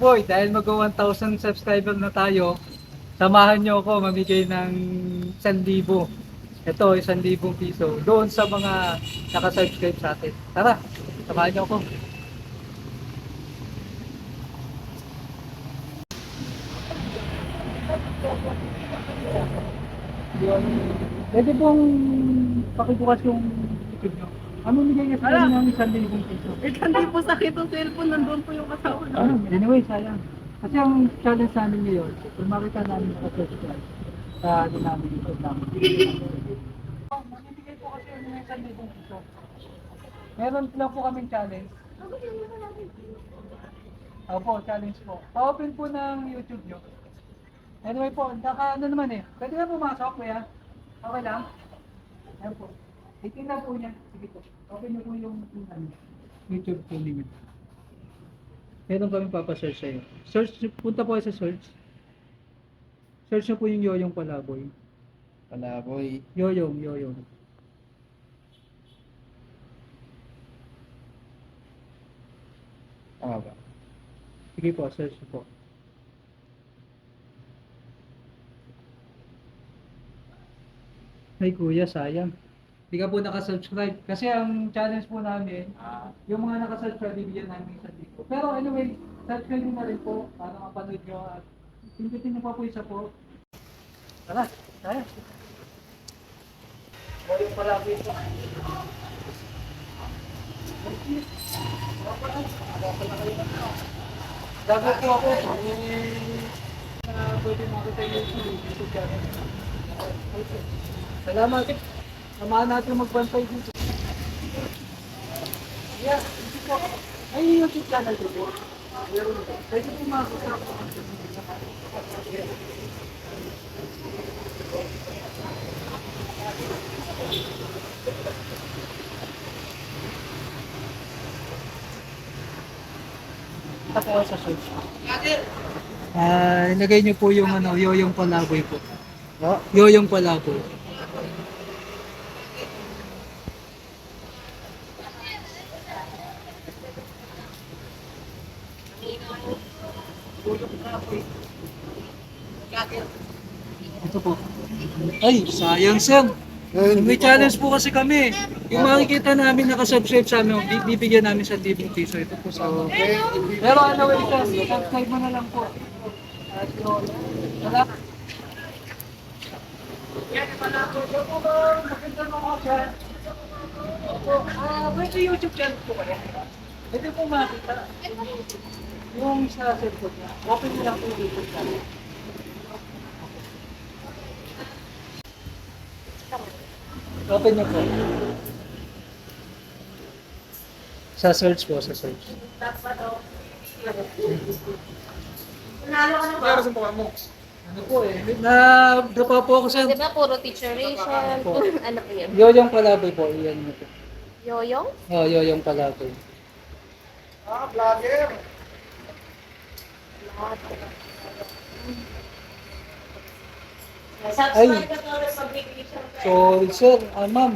po, dahil mag-1,000 subscriber na tayo, samahan nyo ako mamigay ng 1,000. Ito, 1,000 piso doon sa mga nakasubscribe sa atin. Tara, samahan nyo ako. Yun. Pwede pong pakibukas yung YouTube nyo. Ano nigay kasi kami ng 1,000 piso? Hindi po sakit ang cellphone, nandun po yung kasama Ah, namin. anyway, sayang. Kasi ang challenge namin ngayon, kung makita namin nakasubscribe sa ano namin, YouTube namin. Mamimigay po kasi yung 1,000 piso. Meron lang po kaming challenge. Opo, challenge po. Pa-open po ng YouTube nyo. Anyway po, ano naman eh. Pwede na pumasok, kuya. Okay lang? Ayan po. Itingnan po niya. Sige po. Open nyo po yung YouTube po ninyo. Meron kami papasearch sa'yo. Search, punta po kayo sa search. Search nyo po yung Yoyong Palaboy. Palaboy. Yoyong. Tama ba? Sige po, search nyo po. Ay kuya, sayang. Hindi ka po nakasubscribe. Kasi ang challenge po namin, yung mga nakasubscribe, bibigyan namin sa dito. Pero anyway, subscribe nyo na rin po para mapanood nyo at pindutin nyo pa po isa po. Tara, tayo. Yoyong Palaboy po. Dago po ako. Pwede makita yung YouTube channel. Salamat. Samahan natin magbantay dito. Yeah, hindi po. Ay, yung YouTube channel ko po. Pwede po makita po. Ito po sa search. Ilagay niyo po yung Yoyong Palaboy po. Oh, Yoyong Palaboy. Ito po. Ay, sayang sir. May challenge po kasi kami. Yung makikita namin nakasubscribe sa amin, bibigyan namin sa 1,000 piso. Ito po sa Pero anyway sir, subscribe mo na lang po. At yun. Wala. Maganda mo ako siya. May YouTube channel po kaya. Pwede po makita. Yung sa cellphone niya. Open niyo lang po yung YouTube channel. Open niyo po. Sa search po, sa search. Ano po eh, drop po ako sa Di ba puro teacher Rachel? Po. Ano po yun? Yoyong Palaboy po, iyan niyo po. Yoyong? Oh, Yoyong Palaboy. vlogger. Ay, sorry sir, ma'am.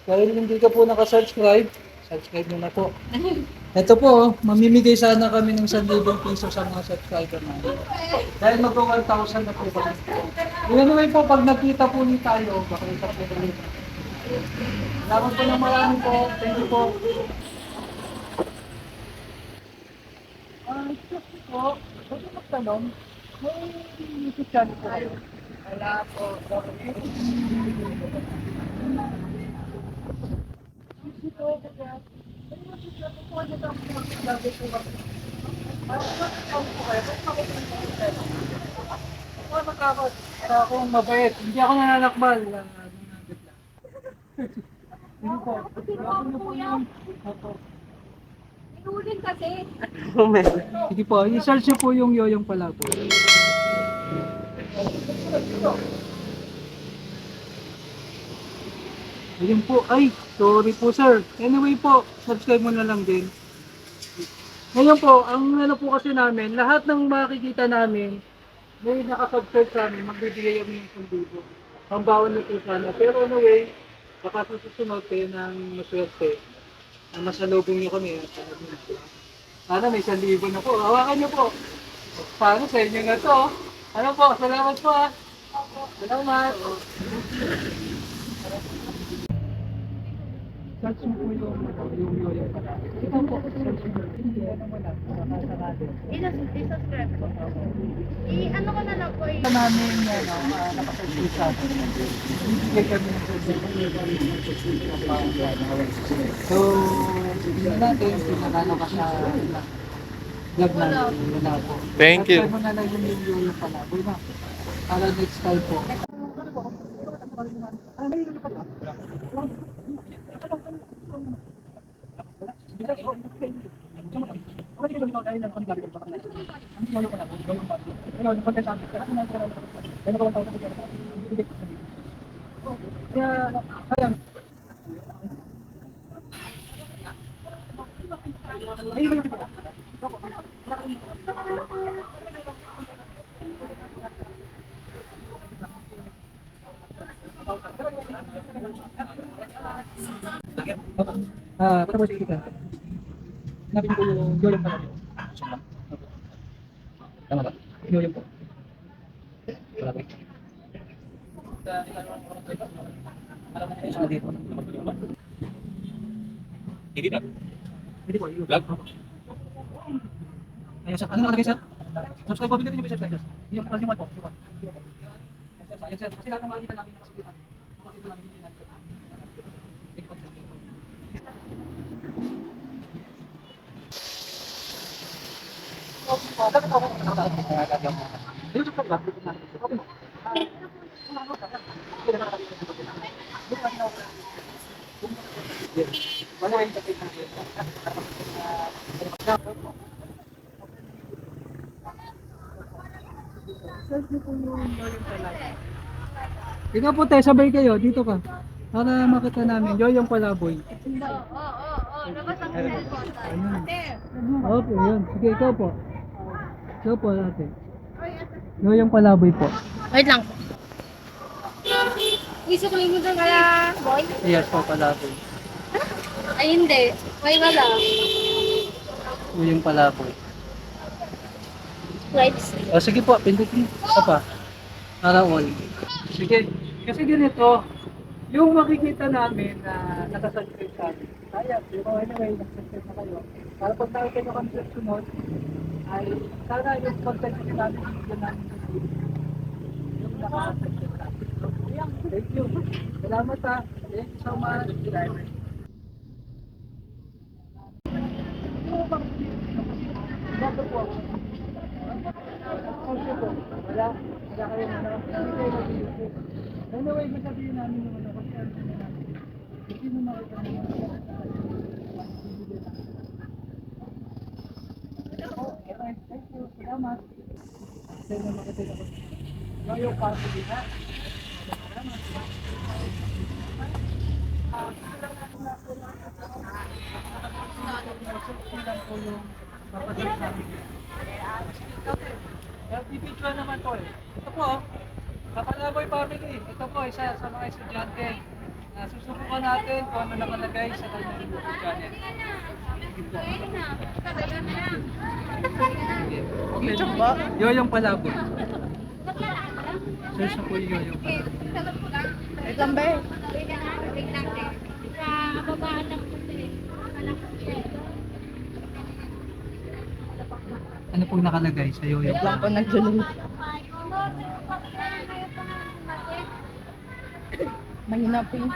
Dahil hindi ka po nakasubscribe, subscribe mo na po. Ito po, mamimigay sana kami ng 1,000 piso sa mga subscriber namin. Dahil mag-1,000 na po kami. Yun naman po, pag nakita po ni tayo, baka isa po rin. Salamat po ng marami po. Thank you po. Excuse po, pwede magtanong, may YouTube channel po kayo? Wala po. Akong mabait. Hindi ako nananakmal. Hindi po. Ako na po yung... Inulit kasi. Sige po, i-search niyo po yung Yoyong Palaboy. Ayun po, ay, sorry po sir. Anyway po, subscribe mo na lang din. Ngayon po, ang ano po kasi namin, lahat ng makikita namin, may nakasubscribe sa amin, magbibigay kami ng 1,000. Pambawan na po sana. Pero anyway, baka susunod kayo ng maswerte. Masalubong niyo kami. Sana may 1,000 na po. Hawakan niyo po. Paano sa inyo na to? Ano po? Salamat po ah. Salamat. Search mo po yung ito po. Search mo. Hindi naman lang. I-subscribe ko. I-ano ko na lang po. Ito namin nakasearch po sa atin. Bigay kami ng so, tingnan natin kung nakano ka sa vlog namin. Wala po. Thank you. Subscribe mo na lang yung pala. Boy na. Para next time po. Tapos kita. Nabin ko yung yoyo pala. Tama ba? Yoyo po. Wala ba? Alam mo sa dito. Hindi na. Hindi po. Vlog. Ayun sa ano nakalagay sir? Subscribe po din yung sir guys. Yung mo po. Ayun sir. Kasi lahat ng makikita namin nakasulitan. Makikita namin din natin. Ikaw po tayo, sabay kayo, dito ka. Para makita namin, Yoyong Palaboy. Labas ang cellphone. Ate. Opo, yun. Sige, ikaw po. Ikaw po, ate. Yoyong Palaboy po. Wait lang po. Isip ko yung kaya, boy? Yes po, Palaboy. Ay, hindi. May wala. Yoyong Palaboy. Right. O sige po, pindutin. Isa pa. Para all. Sige. Kasi ganito, yung makikita namin na nakasubscribe sa amin. Kaya, pero anyway, nakasubscribe na kayo. Para pag nakita nyo kami sa sunod, ay sana yung content nyo namin, yung namin sa video. Yung nakasubscribe sa amin. So, ayan, thank you. Salamat ha. Thank you so much. Bago po ako. Wala kayo na anyway, masabihin namin yung ano, kasi ano namin. Hindi mo makita naman. Okay, thank you. Salamat. Sa'yo na makita ako. Ngayon, party din ha. Salamat. Lang po yung papadala namin. Pipicture naman po eh. Ito po, Kapalaboy family. Ito po, isa sa mga estudyante. Susubukan natin kung ano nakalagay sa kanyang YouTube channel. Okay, check ba? Yoyong Palaboy. Search na po yung Yoyong Palaboy. Wait lang, be. Ano pong nakalagay sa Yoyong Wait lang po, Palaboy? nagdulong. Mahina po yun.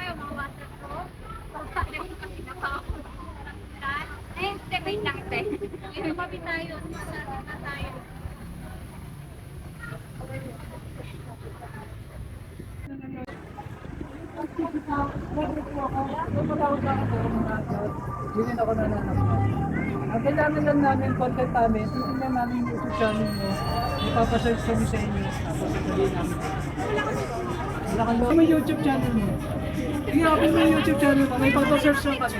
Wait lang, te. Lumabi tayo. Hindi ako nananap. Ang kailangan lang namin, content namin, titignan namin yung YouTube channel mo, ipapasearch kami sa inyo, tapos sabihin namin. Wala kang loob. May YouTube channel mo. I-open mo yung YouTube channel mo, may ipapasearch lang kami.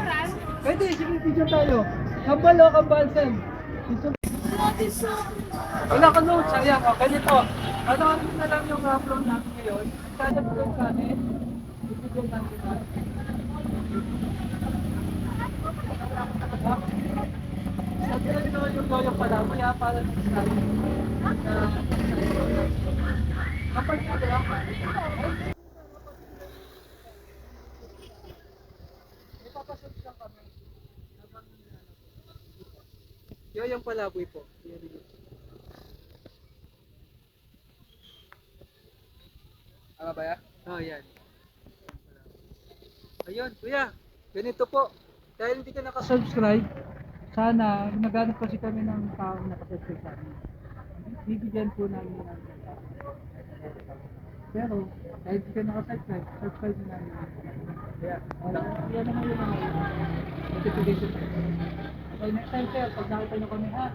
Pwede, sige, video tayo. Kambal o, kambal, Sam. Wala kang notes, sayang. O, ganito. Ano na lang yung upload natin ngayon. Kada upload natin, i-video natin natin. Sabi na rin naman yung Yoyong Palaboy ha, para sa kapag ipapasok lang kami. Yoyong Palaboy po. Ano ba yan? Oh, yan. Ayun, kuya. Ganito po. Dahil hindi ka nakasubscribe, sana naghanap kasi kami ng taong nakasubscribe sa amin. Bibigyan po namin ng pero dahil hindi ka nakasubscribe, subscribe na namin. Kaya, yan naman yung mga notification. Okay, next time sir, pag nakita nyo kami ha.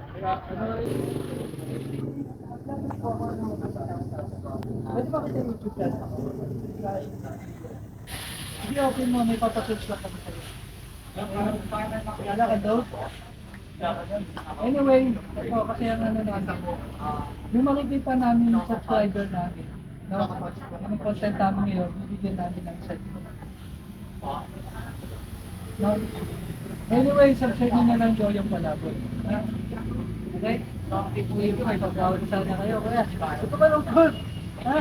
Pwede ba kita YouTube channel ako? Hindi okay mo, may papasearch lang kami sa'yo. Wala ka daw? Anyway, ito kasi ang ano natin. Yung makikita namin yung subscriber namin, no? Yung content namin ngayon, bibigyan namin ng isa dito. No? Anyway, subscribe nyo na lang Yoyong Palaboy. Ha? Okay? Thank you, may pag-awal sana kayo. Kaya, ito ba lang po? Ha?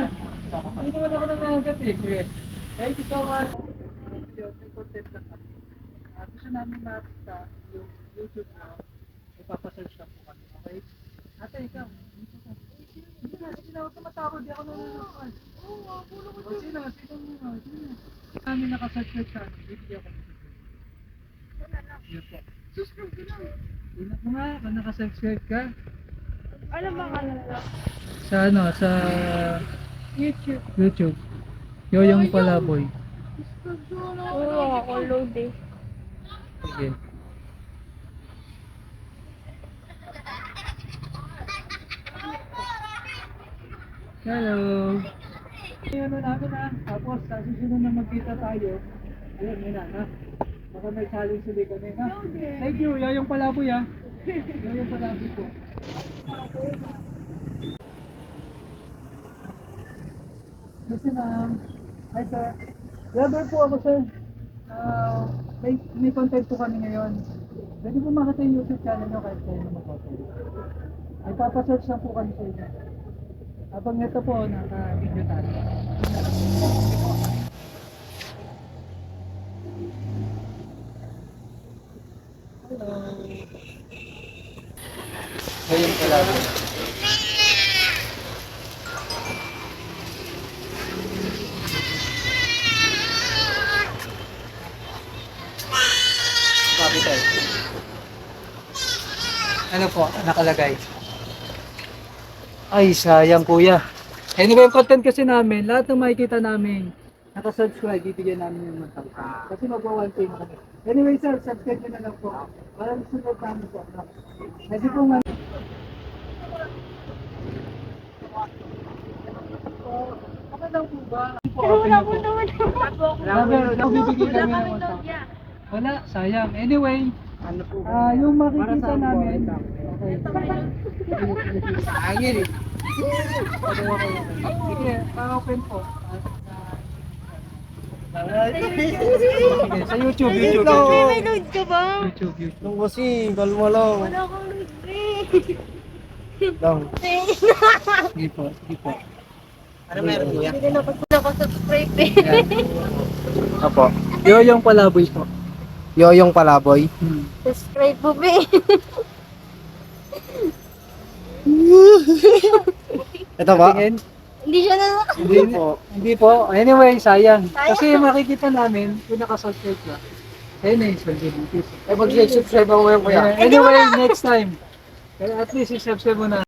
Hindi naman ako nangangagat eh. Thank you so much. May content lang kami. Gusto namin makita yung YouTube na ipapasearch lang po kami. Okay? Ate, ikaw. Hindi na ako tumatakot. Di ako nanonood. Oo, pulo ko dyan. Sino? Kami nakasearch sa channel. Bibigyan ko. Yun po. Subscribe ko lang. Ina ko nga, kung nakasubscribe ka. Ano ba ka lang? Sa ano, sa YouTube. YouTube. Yoyong Palaboy. Oo, ako load eh. Sige. Hello. Yung ano namin ha. Tapos sa susunod na magkita tayo. Ayun, yun na ha. Baka may challenge ulit kami ha. Thank you. Yoyong Palaboy ha. Yoyong Palaboy po. Kasi ma'am. Hi sir. Vlogger po ako sir. May content po kami ngayon. Pwede po makita yung YouTube channel nyo kahit kayo na mag-content. Ay papasearch lang po kami sa inyo. Habang ito po, naka-video tayo. Hello. Ngayon pala. Capital. Ano po, nakalagay? Ay, sayang kuya. Anyway, yung content kasi namin, lahat ng makikita namin, nakasubscribe, bibigyan namin yung mga tao. Kasi magwa-1K na kami. Anyway sir, subscribe nyo na lang po. Para sunod namin po. Kasi po nga, okay lang po ba? Wala po naman. Bibigyan kami ng mga tao. Wala, sayang. Anyway, yung makikita namin, okay. Angin eh. Sige, pa-open po. Sige, sa YouTube. May load ka ba? YouTube. Nung kasi, kalma lang. Wala akong load eh. Lang. Sige po, sige po. Ano meron kuya? Hindi na ako subscribe eh. Apo. Yoyong Palaboy po. Yoyong Palaboy. Subscribe mo ba eh. Ito ba? Tingin? Hindi siya na. Hindi po. Anyway, sayang. Kasi makikita namin, kung nakasubscribe ka, ayun na yung sweldo. Eh, mag-subscribe ako ngayon kuya. Anyway, next time. Kaya at least, subscribe mo na.